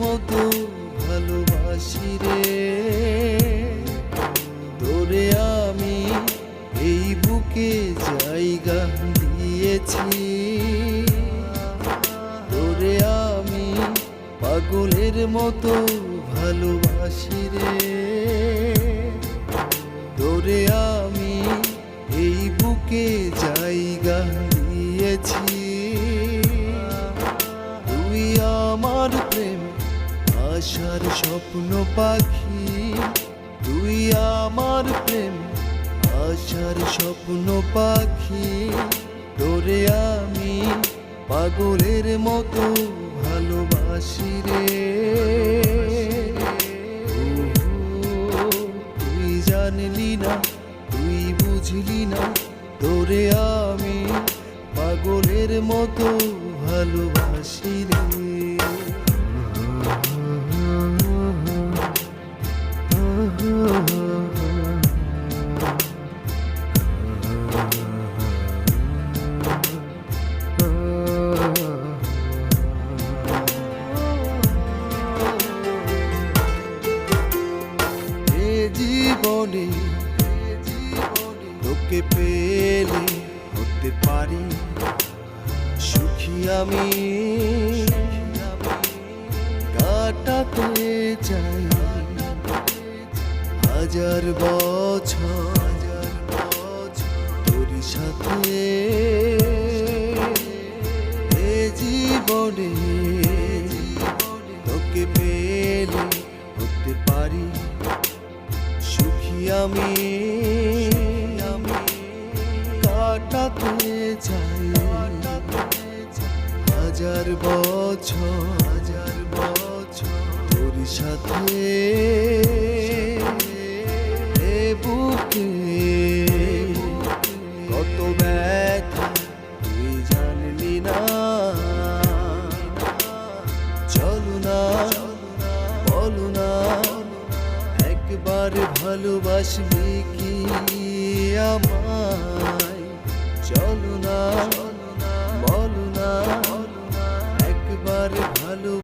মতো ভালোবাসি রে। তোরে আমি এই বুকে জায়গা দিয়েছি, তোরে আমি পাগলের মতো ভালোবাসি রে। তোরে আমি এই বুকে জায়গা দিয়েছি, তুই আমার প্রেম আশার স্বপ্ন পাখি, তুই আমার প্রেম আশার স্বপ্ন পাখি। তোরে আমি পাগলের মতো ভালোবাসি রে। তুই জানলি না, তুই বুঝলি না, তোরে আমি পাগলের মতো ভালোবাসি রে। জীবনে তোকে পেলে হতে পারি সুখী আমি, কাটাতে চাই হাজার বছর তোর সাথে। এ জীবনে তোকে পেলে হতে পারি সুখী আমি, কাটাতে চাই হাজার বছর তোর সাথে। এ বুকে কত ব্যথা তুই জানলি না, চলো না বলো না একবার ভালোবাসবি কি আমায়। চলো না বলো না একবার ভালো